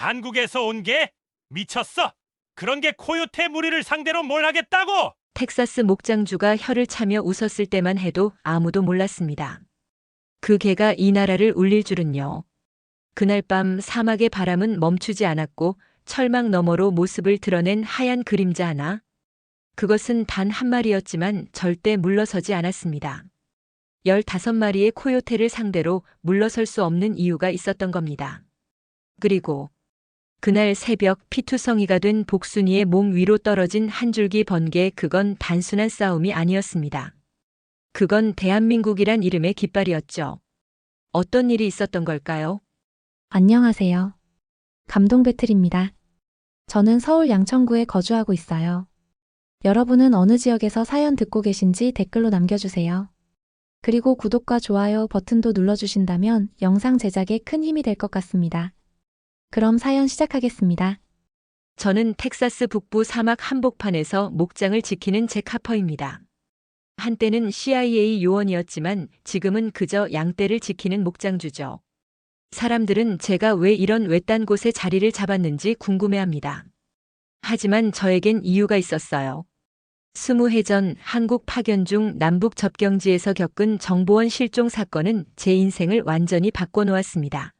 한국에서 온 게? 미쳤어! 그런 게 코요테 무리를 상대로 뭘 하겠다고! 텍사스 목장주가 혀를 차며 웃었을 때만 해도 아무도 몰랐습니다. 그 개가 이 나라를 울릴 줄은요. 그날 밤 사막의 바람은 멈추지 않았고 철망 너머로 모습을 드러낸 하얀 그림자 하나. 그것은 단 한 마리였지만 절대 물러서지 않았습니다. 15마리의 코요테를 상대로 물러설 수 없는 이유가 있었던 겁니다. 그리고 그날 새벽 피투성이가 된 복순이의 몸 위로 떨어진 한 줄기 번개, 그건 단순한 싸움이 아니었습니다. 그건 대한민국이란 이름의 깃발이었죠. 어떤 일이 있었던 걸까요? 안녕하세요. 감동 배틀입니다. 저는 서울 양천구에 거주하고 있어요. 여러분은 어느 지역에서 사연 듣고 계신지 댓글로 남겨주세요. 그리고 구독과 좋아요 버튼도 눌러주신다면 영상 제작에 큰 힘이 될 것 같습니다. 그럼 사연 시작하겠습니다. 저는 텍사스 북부 사막 한복판에서 목장을 지키는 잭 하퍼입니다. 한때는 CIA 요원이었지만 지금은 그저 양떼를 지키는 목장주죠. 사람들은 제가 왜 이런 외딴 곳에 자리를 잡았는지 궁금해합니다. 하지만 저에겐 이유가 있었어요. 20해 전 한국 파견 중 남북 접경지에서 겪은 정보원 실종 사건은 제 인생을 완전히 바꿔놓았습니다.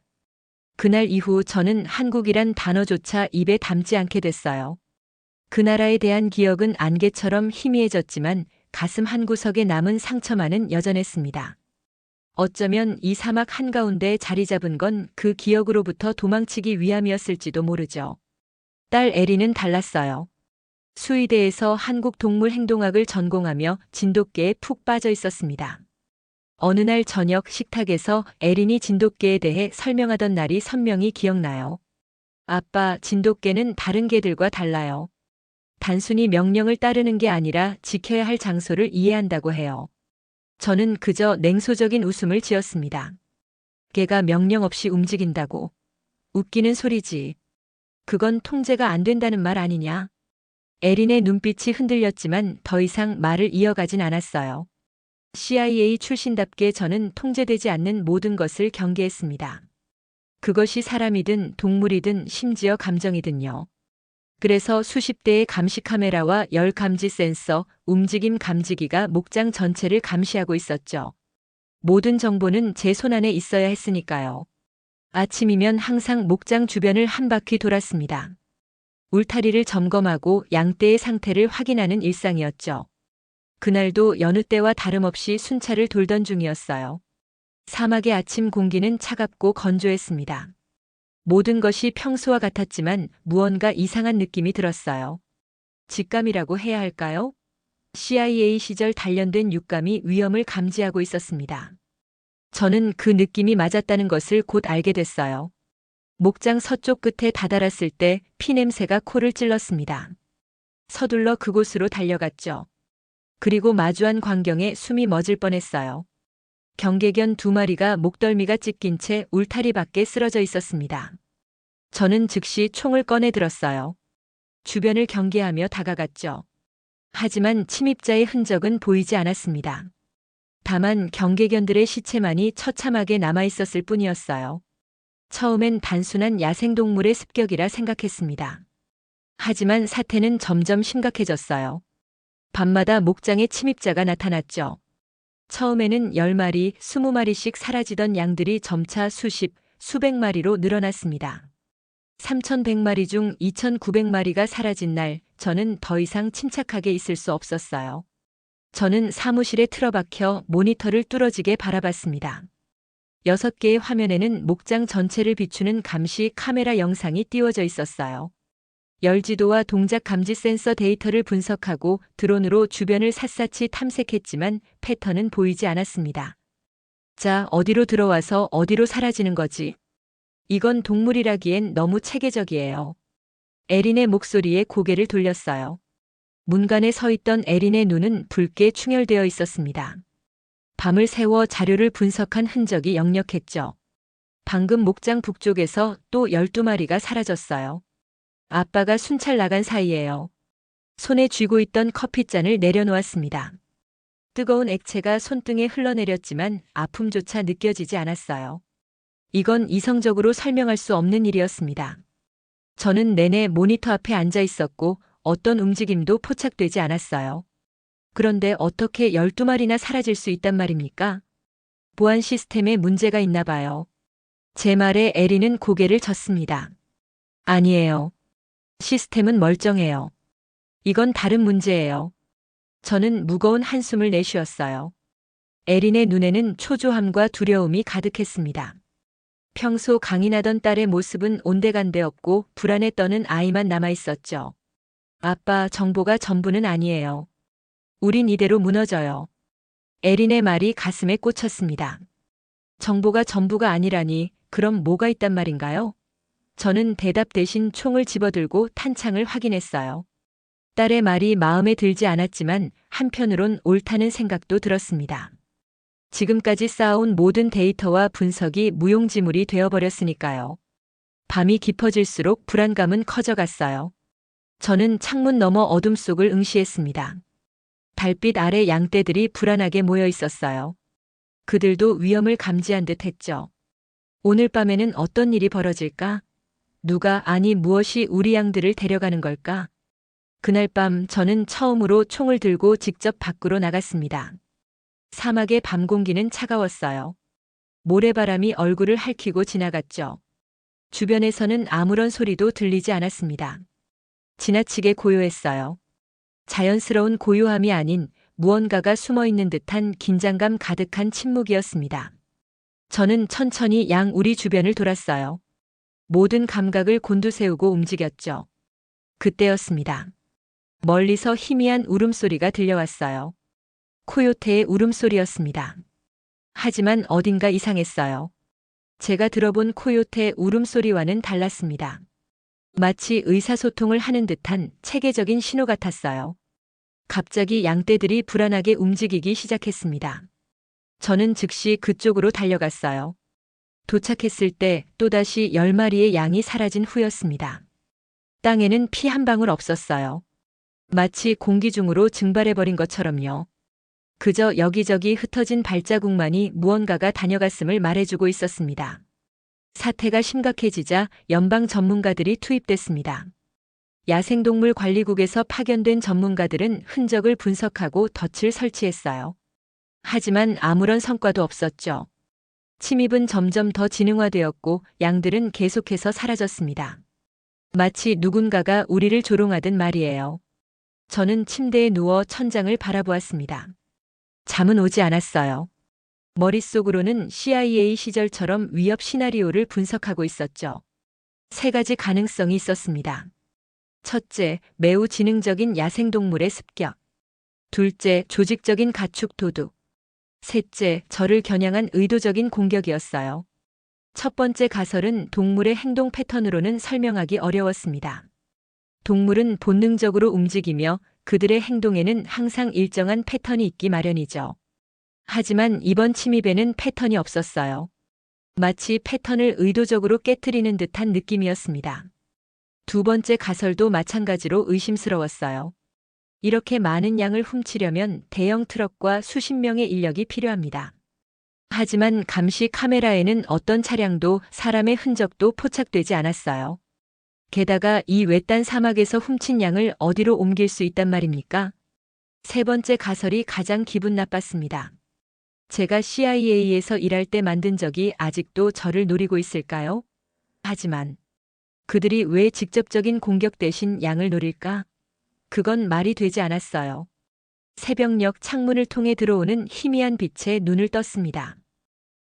그날 이후 저는 한국이란 단어조차 입에 담지 않게 됐어요. 그 나라에 대한 기억은 안개처럼 희미해졌지만 가슴 한구석에 남은 상처만은 여전했습니다. 어쩌면 이 사막 한가운데 자리 잡은 건 그 기억으로부터 도망치기 위함이었을지도 모르죠. 딸 에리는 달랐어요. 수의대에서 한국 동물 행동학을 전공하며 진돗개에 푹 빠져 있었습니다. 어느 날 저녁 식탁에서 에린이 진돗개에 대해 설명하던 날이 선명히 기억나요. 아빠, 진돗개는 다른 개들과 달라요. 단순히 명령을 따르는 게 아니라 지켜야 할 장소를 이해한다고 해요. 저는 그저 냉소적인 웃음을 지었습니다. 개가 명령 없이 움직인다고. 웃기는 소리지. 그건 통제가 안 된다는 말 아니냐? 에린의 눈빛이 흔들렸지만 더 이상 말을 이어가진 않았어요. CIA 출신답게 저는 통제되지 않는 모든 것을 경계했습니다. 그것이 사람이든 동물이든 심지어 감정이든요. 그래서 수십 대의 감시 카메라와 열 감지 센서, 움직임 감지기가 목장 전체를 감시하고 있었죠. 모든 정보는 제 손안에 있어야 했으니까요. 아침이면 항상 목장 주변을 한 바퀴 돌았습니다. 울타리를 점검하고 양떼의 상태를 확인하는 일상이었죠. 그날도 여느 때와 다름없이 순찰을 돌던 중이었어요. 사막의 아침 공기는 차갑고 건조했습니다. 모든 것이 평소와 같았지만 무언가 이상한 느낌이 들었어요. 직감이라고 해야 할까요? CIA 시절 단련된 육감이 위험을 감지하고 있었습니다. 저는 그 느낌이 맞았다는 것을 곧 알게 됐어요. 목장 서쪽 끝에 다다랐을 때 피냄새가 코를 찔렀습니다. 서둘러 그곳으로 달려갔죠. 그리고 마주한 광경에 숨이 멎을 뻔했어요. 경계견 2마리가 목덜미가 찢긴 채 울타리 밖에 쓰러져 있었습니다. 저는 즉시 총을 꺼내 들었어요. 주변을 경계하며 다가갔죠. 하지만 침입자의 흔적은 보이지 않았습니다. 다만 경계견들의 시체만이 처참하게 남아있었을 뿐이었어요. 처음엔 단순한 야생동물의 습격이라 생각했습니다. 하지만 사태는 점점 심각해졌어요. 밤마다 목장에 침입자가 나타났죠. 처음에는 10마리, 20마리씩 사라지던 양들이 점차 수십, 수백 마리로 늘어났습니다. 3,100마리 중 2,900마리가 사라진 날, 저는 더 이상 침착하게 있을 수 없었어요. 저는 사무실에 틀어박혀 모니터를 뚫어지게 바라봤습니다. 6개의 화면에는 목장 전체를 비추는 감시 카메라 영상이 띄워져 있었어요. 열지도와 동작 감지 센서 데이터를 분석하고 드론으로 주변을 샅샅이 탐색했지만 패턴은 보이지 않았습니다. 자, 어디로 들어와서 어디로 사라지는 거지? 이건 동물이라기엔 너무 체계적이에요. 에린의 목소리에 고개를 돌렸어요. 문간에 서 있던 에린의 눈은 붉게 충혈되어 있었습니다. 밤을 새워 자료를 분석한 흔적이 역력했죠. 방금 목장 북쪽에서 또 12마리가 사라졌어요. 아빠가 순찰 나간 사이에요. 손에 쥐고 있던 커피잔을 내려놓았습니다. 뜨거운 액체가 손등에 흘러내렸지만 아픔조차 느껴지지 않았어요. 이건 이성적으로 설명할 수 없는 일이었습니다. 저는 내내 모니터 앞에 앉아 있었고 어떤 움직임도 포착되지 않았어요. 그런데 어떻게 12마리나 사라질 수 있단 말입니까? 보안 시스템에 문제가 있나 봐요. 제 말에 에리는 고개를 젓습니다. 아니에요. 시스템은 멀쩡해요. 이건 다른 문제예요. 저는 무거운 한숨을 내쉬었어요. 에린의 눈에는 초조함과 두려움이 가득했습니다. 평소 강인하던 딸의 모습은 온데간데 없고 불안에 떠는 아이만 남아 있었죠. 아빠, 정보가 전부는 아니에요. 우린 이대로 무너져요. 에린의 말이 가슴에 꽂혔습니다. 정보가 전부가 아니라니 그럼 뭐가 있단 말인가요? 저는 대답 대신 총을 집어들고 탄창을 확인했어요. 딸의 말이 마음에 들지 않았지만 한편으론 옳다는 생각도 들었습니다. 지금까지 쌓아온 모든 데이터와 분석이 무용지물이 되어버렸으니까요. 밤이 깊어질수록 불안감은 커져갔어요. 저는 창문 너머 어둠 속을 응시했습니다. 달빛 아래 양떼들이 불안하게 모여 있었어요. 그들도 위험을 감지한 듯 했죠. 오늘 밤에는 어떤 일이 벌어질까? 누가 아니 무엇이 우리 양들을 데려가는 걸까? 그날 밤 저는 처음으로 총을 들고 직접 밖으로 나갔습니다. 사막의 밤 공기는 차가웠어요. 모래바람이 얼굴을 핥히고 지나갔죠. 주변에서는 아무런 소리도 들리지 않았습니다. 지나치게 고요했어요. 자연스러운 고요함이 아닌 무언가가 숨어 있는 듯한 긴장감 가득한 침묵이었습니다. 저는 천천히 양 우리 주변을 돌았어요. 모든 감각을 곤두세우고 움직였죠. 그때였습니다. 멀리서 희미한 울음소리가 들려왔어요. 코요테의 울음소리였습니다. 하지만 어딘가 이상했어요. 제가 들어본 코요테 울음소리와는 달랐습니다. 마치 의사소통을 하는 듯한 체계적인 신호 같았어요. 갑자기 양떼들이 불안하게 움직이기 시작했습니다. 저는 즉시 그쪽으로 달려갔어요. 도착했을 때 또다시 10마리의 양이 사라진 후였습니다. 땅에는 피 한 방울 없었어요. 마치 공기 중으로 증발해버린 것처럼요. 그저 여기저기 흩어진 발자국만이 무언가가 다녀갔음을 말해주고 있었습니다. 사태가 심각해지자 연방 전문가들이 투입됐습니다. 야생동물 관리국에서 파견된 전문가들은 흔적을 분석하고 덫을 설치했어요. 하지만 아무런 성과도 없었죠. 침입은 점점 더 지능화되었고 양들은 계속해서 사라졌습니다. 마치 누군가가 우리를 조롱하듯 말이에요. 저는 침대에 누워 천장을 바라보았습니다. 잠은 오지 않았어요. 머릿속으로는 CIA 시절처럼 위협 시나리오를 분석하고 있었죠. 3가지 가능성이 있었습니다. 첫째, 매우 지능적인 야생동물의 습격. 둘째, 조직적인 가축 도둑. 셋째, 저를 겨냥한 의도적인 공격이었어요. 첫 번째 가설은 동물의 행동 패턴으로는 설명하기 어려웠습니다. 동물은 본능적으로 움직이며 그들의 행동에는 항상 일정한 패턴이 있기 마련이죠. 하지만 이번 침입에는 패턴이 없었어요. 마치 패턴을 의도적으로 깨트리는 듯한 느낌이었습니다. 두 번째 가설도 마찬가지로 의심스러웠어요. 이렇게 많은 양을 훔치려면 대형 트럭과 수십 명의 인력이 필요합니다. 하지만 감시 카메라에는 어떤 차량도 사람의 흔적도 포착되지 않았어요. 게다가 이 외딴 사막에서 훔친 양을 어디로 옮길 수 있단 말입니까? 세 번째 가설이 가장 기분 나빴습니다. 제가 CIA에서 일할 때 만든 적이 아직도 저를 노리고 있을까요? 하지만 그들이 왜 직접적인 공격 대신 양을 노릴까? 그건 말이 되지 않았어요. 새벽녘 창문을 통해 들어오는 희미한 빛에 눈을 떴습니다.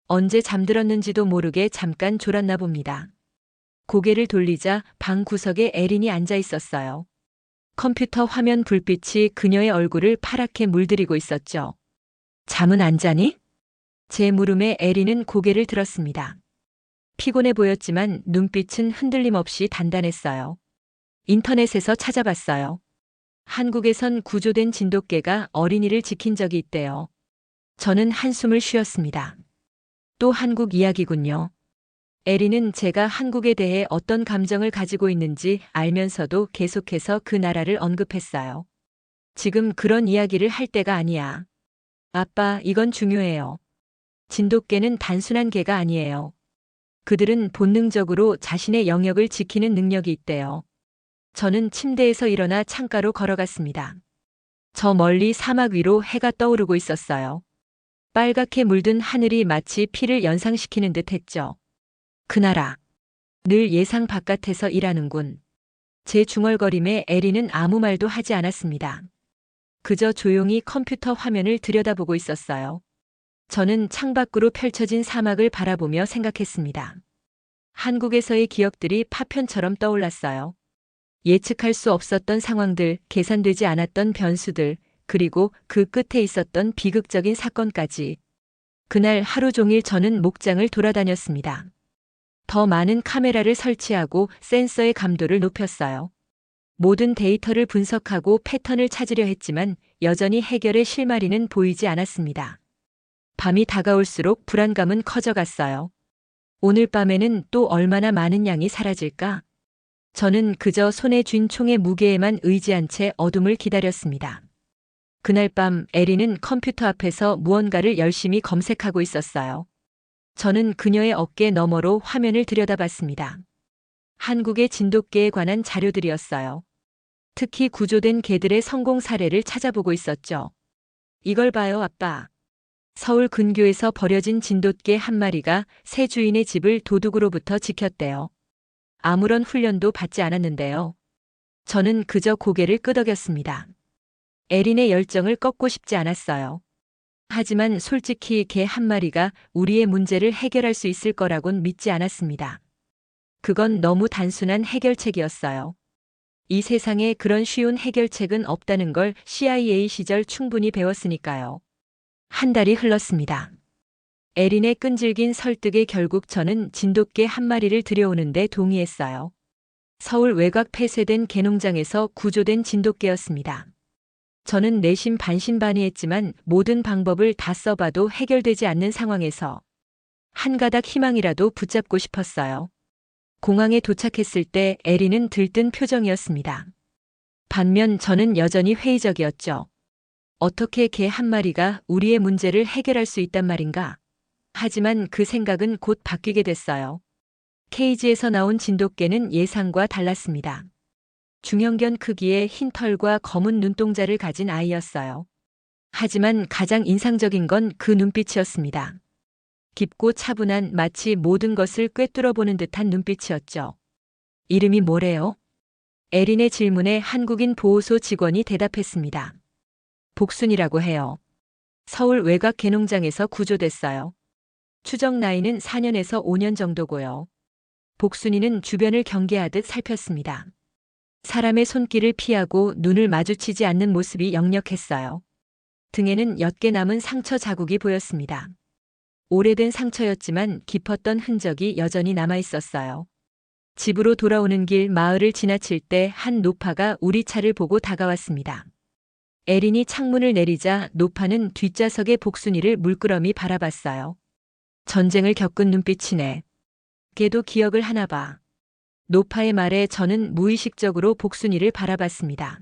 언제 잠들었는지도 모르게 잠깐 졸았나 봅니다. 고개를 돌리자 방 구석에 에린이 앉아 있었어요. 컴퓨터 화면 불빛이 그녀의 얼굴을 파랗게 물들이고 있었죠. 잠은 안 자니? 제 물음에 에린은 고개를 들었습니다. 피곤해 보였지만 눈빛은 흔들림 없이 단단했어요. 인터넷에서 찾아봤어요. 한국에선 구조된 진돗개가 어린이를 지킨 적이 있대요. 저는 한숨을 쉬었습니다. 또 한국 이야기군요. 에린은 제가 한국에 대해 어떤 감정을 가지고 있는지 알면서도 계속해서 그 나라를 언급했어요. 지금 그런 이야기를 할 때가 아니야. 아빠, 이건 중요해요. 진돗개는 단순한 개가 아니에요. 그들은 본능적으로 자신의 영역을 지키는 능력이 있대요. 저는 침대에서 일어나 창가로 걸어갔습니다. 저 멀리 사막 위로 해가 떠오르고 있었어요. 빨갛게 물든 하늘이 마치 피를 연상시키는 듯 했죠. 그 나라. 늘 예상 바깥에서 일하는군. 제 중얼거림에 에리는 아무 말도 하지 않았습니다. 그저 조용히 컴퓨터 화면을 들여다보고 있었어요. 저는 창밖으로 펼쳐진 사막을 바라보며 생각했습니다. 한국에서의 기억들이 파편처럼 떠올랐어요. 예측할 수 없었던 상황들, 계산되지 않았던 변수들, 그리고 그 끝에 있었던 비극적인 사건까지. 그날 하루 종일 저는 목장을 돌아다녔습니다. 더 많은 카메라를 설치하고 센서의 감도를 높였어요. 모든 데이터를 분석하고 패턴을 찾으려 했지만 여전히 해결의 실마리는 보이지 않았습니다. 밤이 다가올수록 불안감은 커져갔어요. 오늘 밤에는 또 얼마나 많은 양이 사라질까? 저는 그저 손에 쥔 총의 무게에만 의지한 채 어둠을 기다렸습니다. 그날 밤 에리는 컴퓨터 앞에서 무언가를 열심히 검색하고 있었어요. 저는 그녀의 어깨 너머로 화면을 들여다봤습니다. 한국의 진돗개에 관한 자료들이었어요. 특히 구조된 개들의 성공 사례를 찾아보고 있었죠. 이걸 봐요, 아빠. 서울 근교에서 버려진 진돗개 한 마리가 새 주인의 집을 도둑으로부터 지켰대요. 아무런 훈련도 받지 않았는데요. 저는 그저 고개를 끄덕였습니다. 에린의 열정을 꺾고 싶지 않았어요. 하지만 솔직히 개 한 마리가 우리의 문제를 해결할 수 있을 거라곤 믿지 않았습니다. 그건 너무 단순한 해결책이었어요. 이 세상에 그런 쉬운 해결책은 없다는 걸 CIA 시절 충분히 배웠으니까요. 한 달이 흘렀습니다. 에린의 끈질긴 설득에 결국 저는 진돗개 한 마리를 들여오는데 동의했어요. 서울 외곽 폐쇄된 개농장에서 구조된 진돗개였습니다. 저는 내심 반신반의했지만 모든 방법을 다 써봐도 해결되지 않는 상황에서 한 가닥 희망이라도 붙잡고 싶었어요. 공항에 도착했을 때 에린은 들뜬 표정이었습니다. 반면 저는 여전히 회의적이었죠. 어떻게 개 한 마리가 우리의 문제를 해결할 수 있단 말인가? 하지만 그 생각은 곧 바뀌게 됐어요. 케이지에서 나온 진돗개는 예상과 달랐습니다. 중형견 크기의 흰 털과 검은 눈동자를 가진 아이였어요. 하지만 가장 인상적인 건 그 눈빛이었습니다. 깊고 차분한 마치 모든 것을 꿰뚫어보는 듯한 눈빛이었죠. 이름이 뭐래요? 에린의 질문에 한국인 보호소 직원이 대답했습니다. 복순이라고 해요. 서울 외곽 개농장에서 구조됐어요. 추정 나이는 4년에서 5년 정도고요. 복순이는 주변을 경계하듯 살폈습니다. 사람의 손길을 피하고 눈을 마주치지 않는 모습이 역력했어요. 등에는 옅게 남은 상처 자국이 보였습니다. 오래된 상처였지만 깊었던 흔적이 여전히 남아 있었어요. 집으로 돌아오는 길 마을을 지나칠 때 한 노파가 우리 차를 보고 다가왔습니다. 에린이 창문을 내리자 노파는 뒷좌석의 복순이를 물끄러미 바라봤어요. 전쟁을 겪은 눈빛이네. 걔도 기억을 하나 봐. 노파의 말에 저는 무의식적으로 복순이를 바라봤습니다.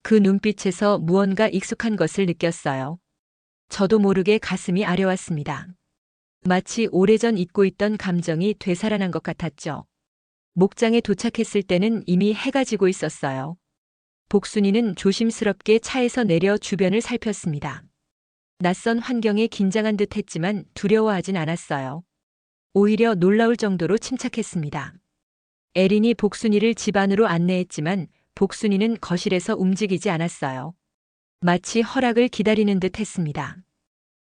그 눈빛에서 무언가 익숙한 것을 느꼈어요. 저도 모르게 가슴이 아려왔습니다. 마치 오래전 잊고 있던 감정이 되살아난 것 같았죠. 목장에 도착했을 때는 이미 해가 지고 있었어요. 복순이는 조심스럽게 차에서 내려 주변을 살폈습니다. 낯선 환경에 긴장한 듯 했지만 두려워하진 않았어요. 오히려 놀라울 정도로 침착했습니다. 에린이 복순이를 집 안으로 안내했지만 복순이는 거실에서 움직이지 않았어요. 마치 허락을 기다리는 듯 했습니다.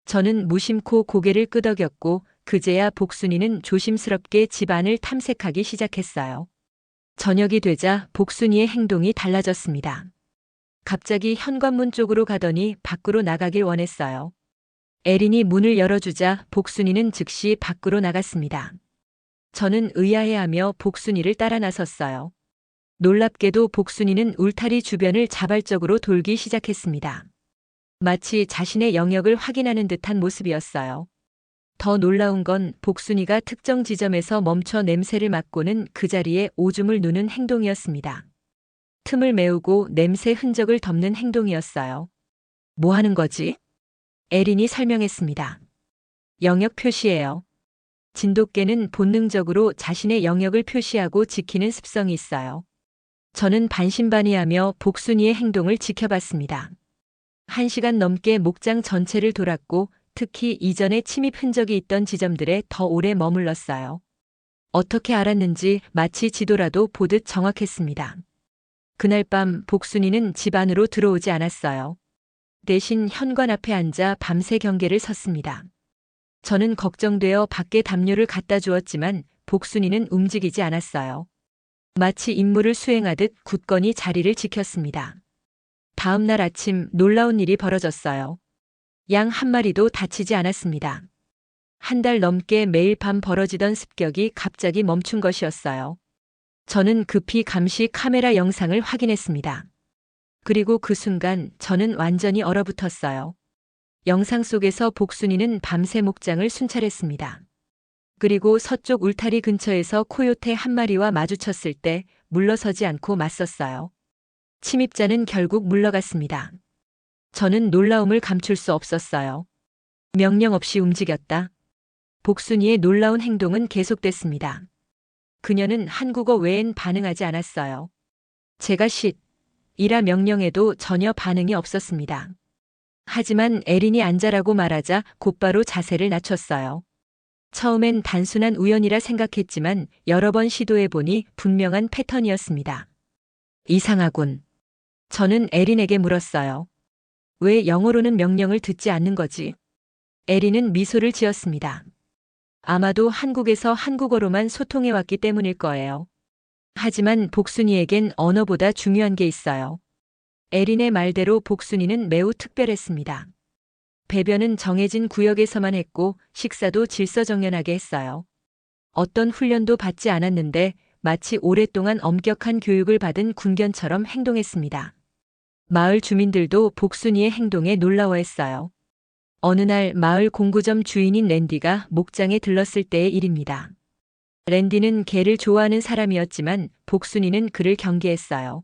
저는 무심코 고개를 끄덕였고 그제야 복순이는 조심스럽게 집 안을 탐색하기 시작했어요. 저녁이 되자 복순이의 행동이 달라졌습니다. 갑자기 현관문 쪽으로 가더니 밖으로 나가길 원했어요. 에린이 문을 열어주자 복순이는 즉시 밖으로 나갔습니다. 저는 의아해하며 복순이를 따라 나섰어요. 놀랍게도 복순이는 울타리 주변을 자발적으로 돌기 시작했습니다. 마치 자신의 영역을 확인하는 듯한 모습이었어요. 더 놀라운 건 복순이가 특정 지점에서 멈춰 냄새를 맡고는 그 자리에 오줌을 누는 행동이었습니다. 틈을 메우고 냄새 흔적을 덮는 행동이었어요. 뭐 하는 거지? 에린이 설명했습니다. 영역 표시예요. 진돗개는 본능적으로 자신의 영역을 표시하고 지키는 습성이 있어요. 저는 반신반의하며 복순이의 행동을 지켜봤습니다. 1시간 넘게 목장 전체를 돌았고 특히 이전에 침입 흔적이 있던 지점들에 더 오래 머물렀어요. 어떻게 알았는지 마치 지도라도 보듯 정확했습니다. 그날 밤 복순이는 집 안으로 들어오지 않았어요. 대신 현관 앞에 앉아 밤새 경계를 섰습니다. 저는 걱정되어 밖에 담요를 갖다 주었지만 복순이는 움직이지 않았어요. 마치 임무를 수행하듯 굳건히 자리를 지켰습니다. 다음 날 아침 놀라운 일이 벌어졌어요. 양 한 마리도 다치지 않았습니다. 1달 넘게 매일 밤 벌어지던 습격이 갑자기 멈춘 것이었어요. 저는 급히 감시 카메라 영상을 확인했습니다. 그리고 그 순간 저는 완전히 얼어붙었어요. 영상 속에서 복순이는 밤새 목장을 순찰했습니다. 그리고 서쪽 울타리 근처에서 코요테 한 마리와 마주쳤을 때 물러서지 않고 맞섰어요. 침입자는 결국 물러갔습니다. 저는 놀라움을 감출 수 없었어요. 명령 없이 움직였다. 복순이의 놀라운 행동은 계속됐습니다. 그녀는 한국어 외엔 반응하지 않았어요. 제가 이라 명령해도 전혀 반응이 없었습니다. 하지만 에린이 앉아라고 말하자 곧바로 자세를 낮췄어요. 처음엔 단순한 우연이라 생각했지만 여러 번 시도해보니 분명한 패턴이었습니다. 이상하군. 저는 에린에게 물었어요. 왜 영어로는 명령을 듣지 않는 거지? 에린은 미소를 지었습니다. 아마도 한국에서 한국어로만 소통해왔기 때문일 거예요. 하지만 복순이에겐 언어보다 중요한 게 있어요. 에린의 말대로 복순이는 매우 특별했습니다. 배변은 정해진 구역에서만 했고 식사도 질서정연하게 했어요. 어떤 훈련도 받지 않았는데 마치 오랫동안 엄격한 교육을 받은 군견처럼 행동했습니다. 마을 주민들도 복순이의 행동에 놀라워했어요. 어느 날 마을 공구점 주인인 랜디가 목장에 들렀을 때의 일입니다. 랜디는 개를 좋아하는 사람이었지만 복순이는 그를 경계했어요.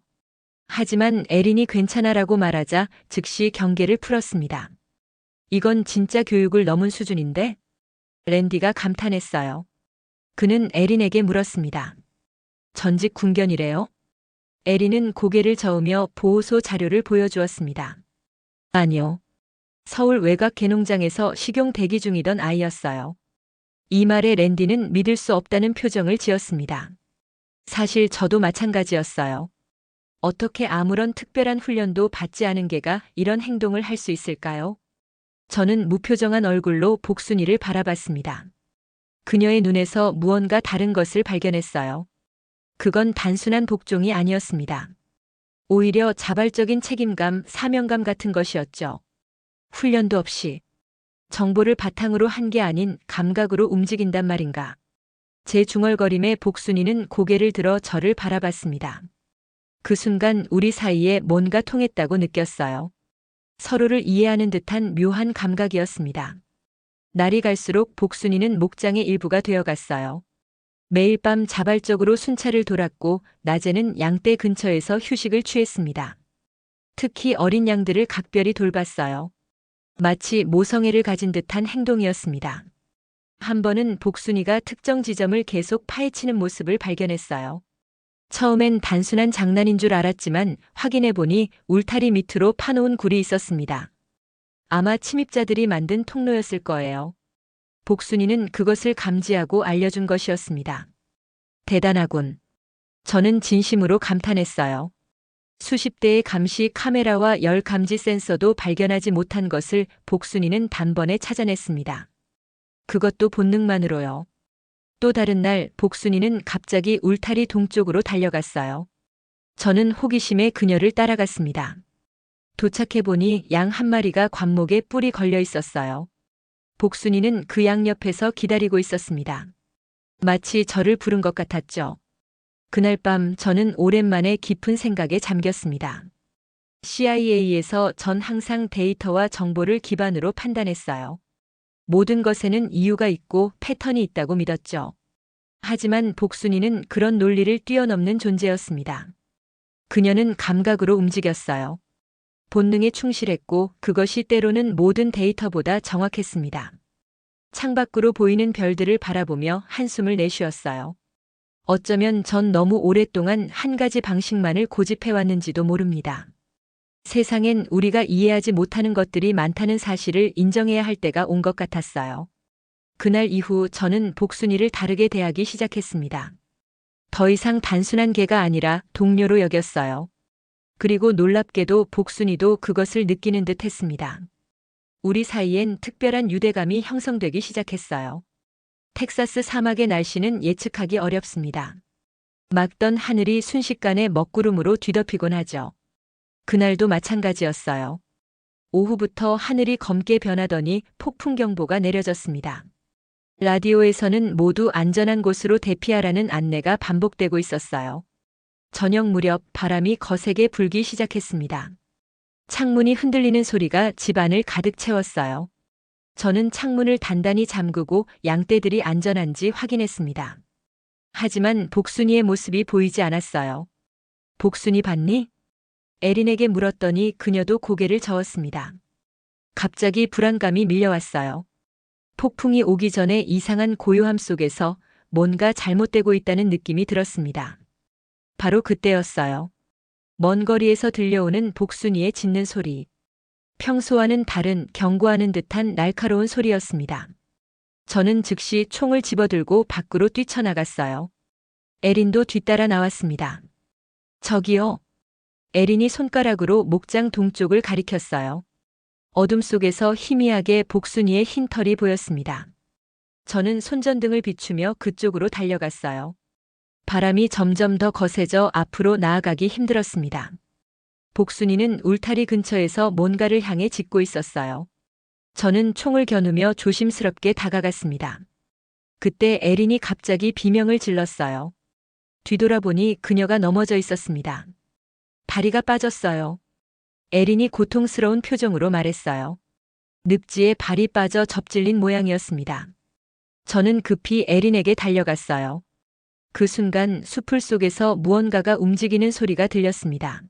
하지만 에린이 괜찮아라고 말하자 즉시 경계를 풀었습니다. 이건 진짜 교육을 넘은 수준인데? 랜디가 감탄했어요. 그는 에린에게 물었습니다. 전직 군견이래요? 에린은 고개를 저으며 보호소 자료를 보여주었습니다. 아니요. 서울 외곽 개농장에서 식용 대기 중이던 아이였어요. 이 말에 랜디는 믿을 수 없다는 표정을 지었습니다. 사실 저도 마찬가지였어요. 어떻게 아무런 특별한 훈련도 받지 않은 개가 이런 행동을 할 수 있을까요? 저는 무표정한 얼굴로 복순이를 바라봤습니다. 그녀의 눈에서 무언가 다른 것을 발견했어요. 그건 단순한 복종이 아니었습니다. 오히려 자발적인 책임감, 사명감 같은 것이었죠. 훈련도 없이 정보를 바탕으로 한 게 아닌 감각으로 움직인단 말인가. 제 중얼거림에 복순이는 고개를 들어 저를 바라봤습니다. 그 순간 우리 사이에 뭔가 통했다고 느꼈어요. 서로를 이해하는 듯한 묘한 감각이었습니다. 날이 갈수록 복순이는 목장의 일부가 되어갔어요. 매일 밤 자발적으로 순찰을 돌았고 낮에는 양떼 근처에서 휴식을 취했습니다. 특히 어린 양들을 각별히 돌봤어요. 마치 모성애를 가진 듯한 행동이었습니다. 한 번은 복순이가 특정 지점을 계속 파헤치는 모습을 발견했어요. 처음엔 단순한 장난인 줄 알았지만 확인해보니 울타리 밑으로 파놓은 굴이 있었습니다. 아마 침입자들이 만든 통로였을 거예요. 복순이는 그것을 감지하고 알려준 것이었습니다. 대단하군. 저는 진심으로 감탄했어요. 수십 대의 감시 카메라와 열 감지 센서도 발견하지 못한 것을 복순이는 단번에 찾아냈습니다. 그것도 본능만으로요. 또 다른 날 복순이는 갑자기 울타리 동쪽으로 달려갔어요. 저는 호기심에 그녀를 따라갔습니다. 도착해보니 양 한 마리가 관목에 뿔이 걸려 있었어요. 복순이는 그 양 옆에서 기다리고 있었습니다. 마치 저를 부른 것 같았죠. 그날 밤 저는 오랜만에 깊은 생각에 잠겼습니다. CIA에서 전 항상 데이터와 정보를 기반으로 판단했어요. 모든 것에는 이유가 있고 패턴이 있다고 믿었죠. 하지만 복순이는 그런 논리를 뛰어넘는 존재였습니다. 그녀는 감각으로 움직였어요. 본능에 충실했고 그것이 때로는 모든 데이터보다 정확했습니다. 창밖으로 보이는 별들을 바라보며 한숨을 내쉬었어요. 어쩌면 전 너무 오랫동안 한 가지 방식만을 고집해왔는지도 모릅니다. 세상엔 우리가 이해하지 못하는 것들이 많다는 사실을 인정해야 할 때가 온 것 같았어요. 그날 이후 저는 복순이를 다르게 대하기 시작했습니다. 더 이상 단순한 개가 아니라 동료로 여겼어요. 그리고 놀랍게도 복순이도 그것을 느끼는 듯 했습니다. 우리 사이엔 특별한 유대감이 형성되기 시작했어요. 텍사스 사막의 날씨는 예측하기 어렵습니다. 맑던 하늘이 순식간에 먹구름으로 뒤덮이곤 하죠. 그날도 마찬가지였어요. 오후부터 하늘이 검게 변하더니 폭풍경보가 내려졌습니다. 라디오에서는 모두 안전한 곳으로 대피하라는 안내가 반복되고 있었어요. 저녁 무렵 바람이 거세게 불기 시작했습니다. 창문이 흔들리는 소리가 집 안을 가득 채웠어요. 저는 창문을 단단히 잠그고 양떼들이 안전한지 확인했습니다. 하지만 복순이의 모습이 보이지 않았어요. 복순이 봤니? 에린에게 물었더니 그녀도 고개를 저었습니다. 갑자기 불안감이 밀려왔어요. 폭풍이 오기 전에 이상한 고요함 속에서 뭔가 잘못되고 있다는 느낌이 들었습니다. 바로 그때였어요. 먼 거리에서 들려오는 복순이의 짖는 소리. 평소와는 다른 경고하는 듯한 날카로운 소리였습니다. 저는 즉시 총을 집어들고 밖으로 뛰쳐나갔어요. 에린도 뒤따라 나왔습니다. 저기요. 에린이 손가락으로 목장 동쪽을 가리켰어요. 어둠 속에서 희미하게 복순이의 흰 털이 보였습니다. 저는 손전등을 비추며 그쪽으로 달려갔어요. 바람이 점점 더 거세져 앞으로 나아가기 힘들었습니다. 복순이는 울타리 근처에서 뭔가를 향해 짖고 있었어요. 저는 총을 겨누며 조심스럽게 다가갔습니다. 그때 에린이 갑자기 비명을 질렀어요. 뒤돌아보니 그녀가 넘어져 있었습니다. 다리가 빠졌어요. 에린이 고통스러운 표정으로 말했어요. 늪지에 발이 빠져 접질린 모양이었습니다. 저는 급히 에린에게 달려갔어요. 그 순간 수풀 속에서 무언가가 움직이는 소리가 들렸습니다.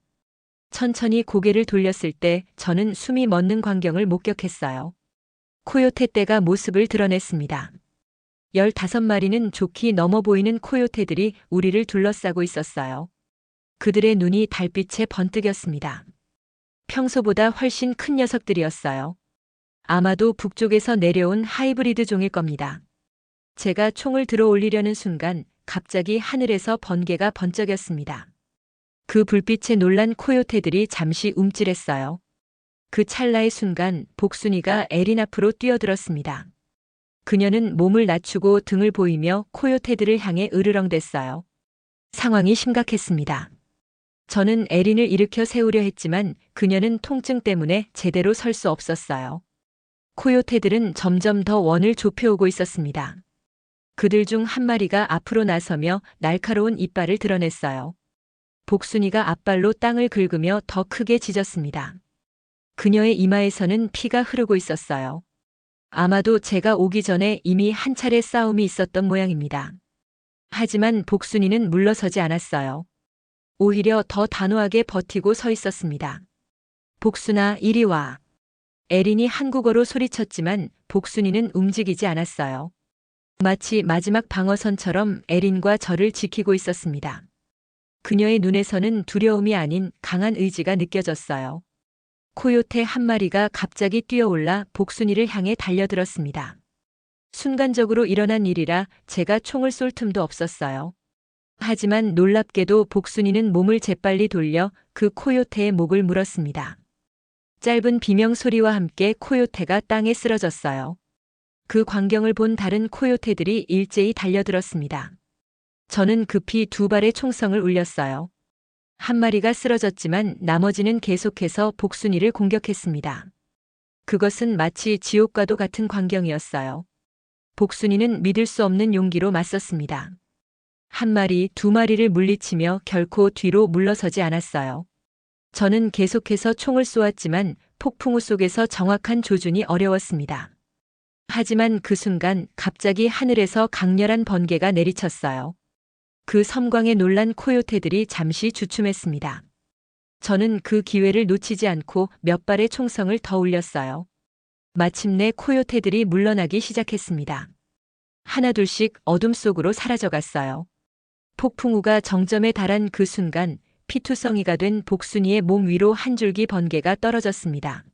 천천히 고개를 돌렸을 때 저는 숨이 멎는 광경을 목격했어요. 코요테 떼가 모습을 드러냈습니다. 15마리는 좋게 넘어 보이는 코요테들이 우리를 둘러싸고 있었어요. 그들의 눈이 달빛에 번뜩였습니다. 평소보다 훨씬 큰 녀석들이었어요. 아마도 북쪽에서 내려온 하이브리드 종일 겁니다. 제가 총을 들어 올리려는 순간 갑자기 하늘에서 번개가 번쩍였습니다. 그 불빛에 놀란 코요테들이 잠시 움찔했어요. 그 찰나의 순간 복순이가 에린 앞으로 뛰어들었습니다. 그녀는 몸을 낮추고 등을 보이며 코요테들을 향해 으르렁댔어요. 상황이 심각했습니다. 저는 에린을 일으켜 세우려 했지만 그녀는 통증 때문에 제대로 설 수 없었어요. 코요테들은 점점 더 원을 좁혀오고 있었습니다. 그들 중 한 마리가 앞으로 나서며 날카로운 이빨을 드러냈어요. 복순이가 앞발로 땅을 긁으며 더 크게 짖었습니다. 그녀의 이마에서는 피가 흐르고 있었어요. 아마도 제가 오기 전에 이미 한 차례 싸움이 있었던 모양입니다. 하지만 복순이는 물러서지 않았어요. 오히려 더 단호하게 버티고 서 있었습니다. 복순아, 이리 와. 에린이 한국어로 소리쳤지만 복순이는 움직이지 않았어요. 마치 마지막 방어선처럼 에린과 저를 지키고 있었습니다. 그녀의 눈에서는 두려움이 아닌 강한 의지가 느껴졌어요. 코요테 한 마리가 갑자기 뛰어올라 복순이를 향해 달려들었습니다. 순간적으로 일어난 일이라 제가 총을 쏠 틈도 없었어요. 하지만 놀랍게도 복순이는 몸을 재빨리 돌려 그 코요테의 목을 물었습니다. 짧은 비명 소리와 함께 코요테가 땅에 쓰러졌어요. 그 광경을 본 다른 코요테들이 일제히 달려들었습니다. 저는 급히 두 발의 총성을 울렸어요. 한 마리가 쓰러졌지만 나머지는 계속해서 복순이를 공격했습니다. 그것은 마치 지옥과도 같은 광경이었어요. 복순이는 믿을 수 없는 용기로 맞섰습니다. 한 마리, 두 마리를 물리치며 결코 뒤로 물러서지 않았어요. 저는 계속해서 총을 쏘았지만 폭풍우 속에서 정확한 조준이 어려웠습니다. 하지만 그 순간 갑자기 하늘에서 강렬한 번개가 내리쳤어요. 그 섬광에 놀란 코요테들이 잠시 주춤했습니다. 저는 그 기회를 놓치지 않고 몇 발의 총성을 더 올렸어요. 마침내 코요테들이 물러나기 시작했습니다. 하나둘씩 어둠 속으로 사라져갔어요. 폭풍우가 정점에 달한 그 순간 피투성이가 된 복순이의 몸 위로 한 줄기 번개가 떨어졌습니다.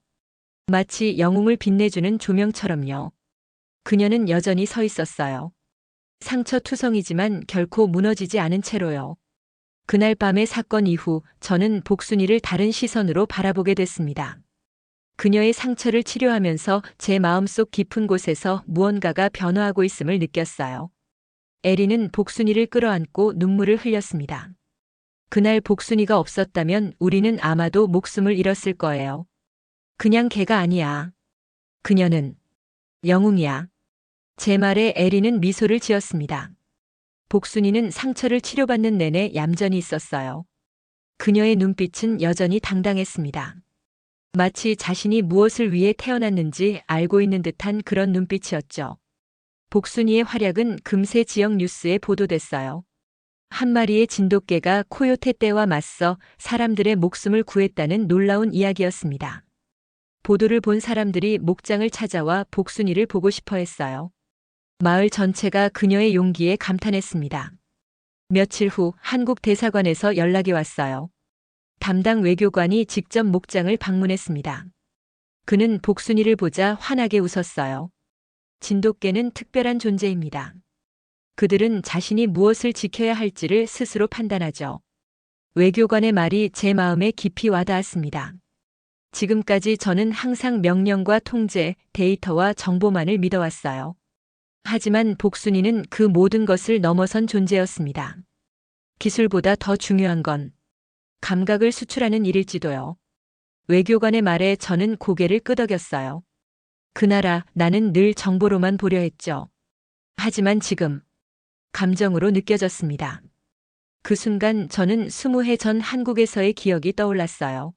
마치 영웅을 빛내주는 조명처럼요. 그녀는 여전히 서 있었어요. 상처투성이지만 결코 무너지지 않은 채로요. 그날 밤의 사건 이후 저는 복순이를 다른 시선으로 바라보게 됐습니다. 그녀의 상처를 치료하면서 제 마음속 깊은 곳에서 무언가가 변화하고 있음을 느꼈어요. 에리는 복순이를 끌어안고 눈물을 흘렸습니다. 그날 복순이가 없었다면 우리는 아마도 목숨을 잃었을 거예요. 그냥 개가 아니야. 그녀는 영웅이야. 제 말에 에리는 미소를 지었습니다. 복순이는 상처를 치료받는 내내 얌전히 있었어요. 그녀의 눈빛은 여전히 당당했습니다. 마치 자신이 무엇을 위해 태어났는지 알고 있는 듯한 그런 눈빛이었죠. 복순이의 활약은 금세 지역 뉴스에 보도됐어요. 한 마리의 진돗개가 코요테 떼와 맞서 사람들의 목숨을 구했다는 놀라운 이야기였습니다. 보도를 본 사람들이 목장을 찾아와 복순이를 보고 싶어 했어요. 마을 전체가 그녀의 용기에 감탄했습니다. 며칠 후 한국 대사관에서 연락이 왔어요. 담당 외교관이 직접 목장을 방문했습니다. 그는 복순이를 보자 환하게 웃었어요. 진돗개는 특별한 존재입니다. 그들은 자신이 무엇을 지켜야 할지를 스스로 판단하죠. 외교관의 말이 제 마음에 깊이 와닿았습니다. 지금까지 저는 항상 명령과 통제, 데이터와 정보만을 믿어왔어요. 하지만 복순이는 그 모든 것을 넘어선 존재였습니다. 기술보다 더 중요한 건 감각을 수출하는 일일지도요. 외교관의 말에 저는 고개를 끄덕였어요. 그나라 나는 늘 정보로만 보려 했죠. 하지만 지금 감정으로 느껴졌습니다. 그 순간 저는 20해 전 한국에서의 기억이 떠올랐어요.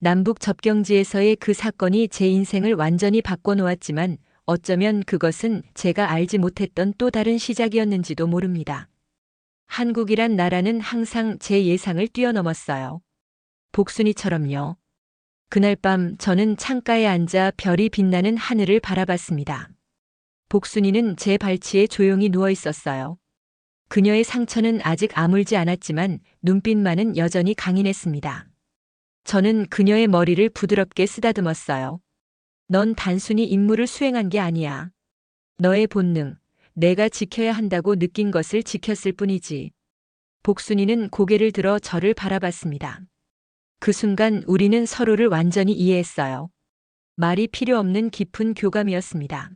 남북 접경지에서의 그 사건이 제 인생을 완전히 바꿔놓았지만 어쩌면 그것은 제가 알지 못했던 또 다른 시작이었는지도 모릅니다. 한국이란 나라는 항상 제 예상을 뛰어넘었어요. 복순이처럼요. 그날 밤 저는 창가에 앉아 별이 빛나는 하늘을 바라봤습니다. 복순이는 제 발치에 조용히 누워 있었어요. 그녀의 상처는 아직 아물지 않았지만 눈빛만은 여전히 강인했습니다. 저는 그녀의 머리를 부드럽게 쓰다듬었어요. 넌 단순히 임무를 수행한 게 아니야. 너의 본능, 내가 지켜야 한다고 느낀 것을 지켰을 뿐이지. 복순이는 고개를 들어 저를 바라봤습니다. 그 순간 우리는 서로를 완전히 이해했어요. 말이 필요 없는 깊은 교감이었습니다.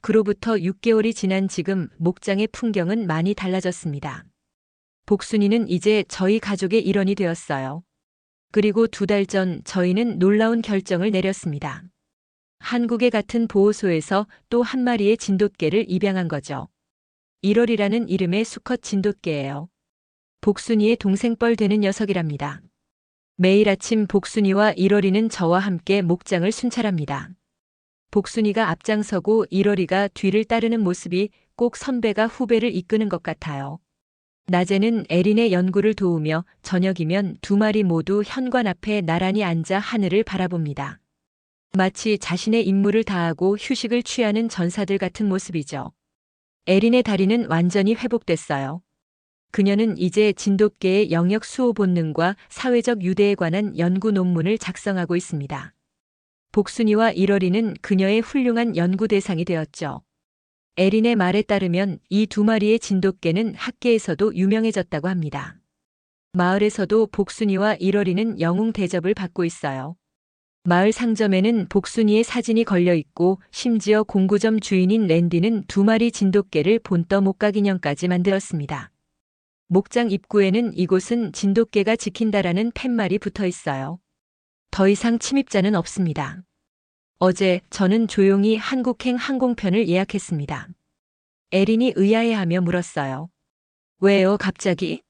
그로부터 6개월이 지난 지금 목장의 풍경은 많이 달라졌습니다. 복순이는 이제 저희 가족의 일원이 되었어요. 그리고 2달 전 저희는 놀라운 결정을 내렸습니다. 한국의 같은 보호소에서 또 한 마리의 진돗개를 입양한 거죠. 1월이라는 이름의 수컷 진돗개예요. 복순이의 동생뻘 되는 녀석이랍니다. 매일 아침 복순이와 1월이는 저와 함께 목장을 순찰합니다. 복순이가 앞장서고 1월이가 뒤를 따르는 모습이 꼭 선배가 후배를 이끄는 것 같아요. 낮에는 에린의 연구를 도우며 저녁이면 2마리 모두 현관 앞에 나란히 앉아 하늘을 바라봅니다. 마치 자신의 임무를 다하고 휴식을 취하는 전사들 같은 모습이죠. 에린의 다리는 완전히 회복됐어요. 그녀는 이제 진돗개의 영역 수호 본능과 사회적 유대에 관한 연구 논문을 작성하고 있습니다. 복순이와 1월이는 그녀의 훌륭한 연구 대상이 되었죠. 에린의 말에 따르면 이 2마리의 진돗개는 학계에서도 유명해졌다고 합니다. 마을에서도 복순이와 1월이는 영웅 대접을 받고 있어요. 마을 상점에는 복순이의 사진이 걸려 있고 심지어 공구점 주인인 랜디는 2마리 진돗개를 본떠 목가 기념까지 만들었습니다. 목장 입구에는 이곳은 진돗개가 지킨다라는 팻말이 붙어 있어요. 더 이상 침입자는 없습니다. 어제 저는 조용히 한국행 항공편을 예약했습니다. 에린이 의아해하며 물었어요. 왜요, 갑자기?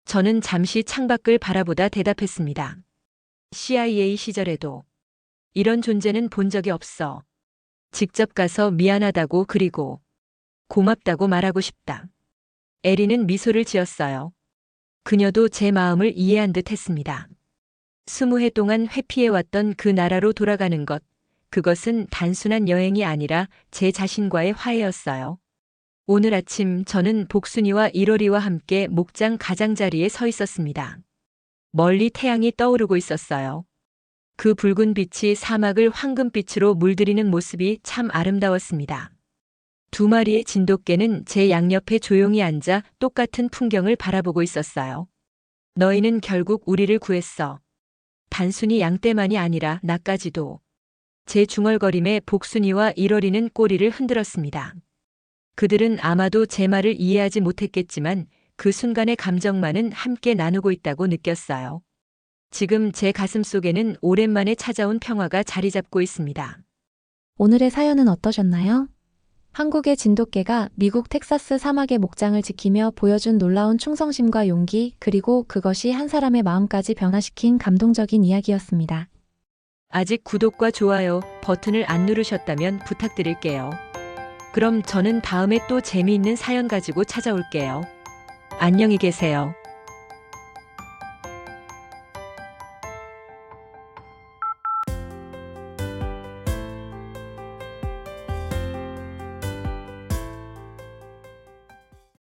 저는 잠시 창밖을 바라보다 대답했습니다. CIA 시절에도 이런 존재는 본 적이 없어. 직접 가서 미안하다고 그리고 고맙다고 말하고 싶다. 에린은 미소를 지었어요. 그녀도 제 마음을 이해한 듯 했습니다. 20해 동안 회피해왔던 그 나라로 돌아가는 것, 그것은 단순한 여행이 아니라 제 자신과의 화해였어요. 오늘 아침 저는 복순이와 일월이와 함께 목장 가장자리에 서 있었습니다. 멀리 태양이 떠오르고 있었어요. 그 붉은 빛이 사막을 황금빛으로 물들이는 모습이 참 아름다웠습니다. 두 마리의 진돗개는 제 양옆에 조용히 앉아 똑같은 풍경을 바라보고 있었어요. 너희는 결국 우리를 구했어. 단순히 양떼만이 아니라 나까지도. 제 중얼거림에 복순이와 일월이는 꼬리를 흔들었습니다. 그들은 아마도 제 말을 이해하지 못했겠지만 그 순간의 감정만은 함께 나누고 있다고 느꼈어요. 지금 제 가슴 속에는 오랜만에 찾아온 평화가 자리 잡고 있습니다. 오늘의 사연은 어떠셨나요? 한국의 진돗개가 미국 텍사스 사막의 목장을 지키며 보여준 놀라운 충성심과 용기, 그리고 그것이 한 사람의 마음까지 변화시킨 감동적인 이야기였습니다. 아직 구독과 좋아요 버튼을 안 누르셨다면 부탁드릴게요. 그럼 저는 다음에 또 재미있는 사연 가지고 찾아올게요. 안녕히 계세요.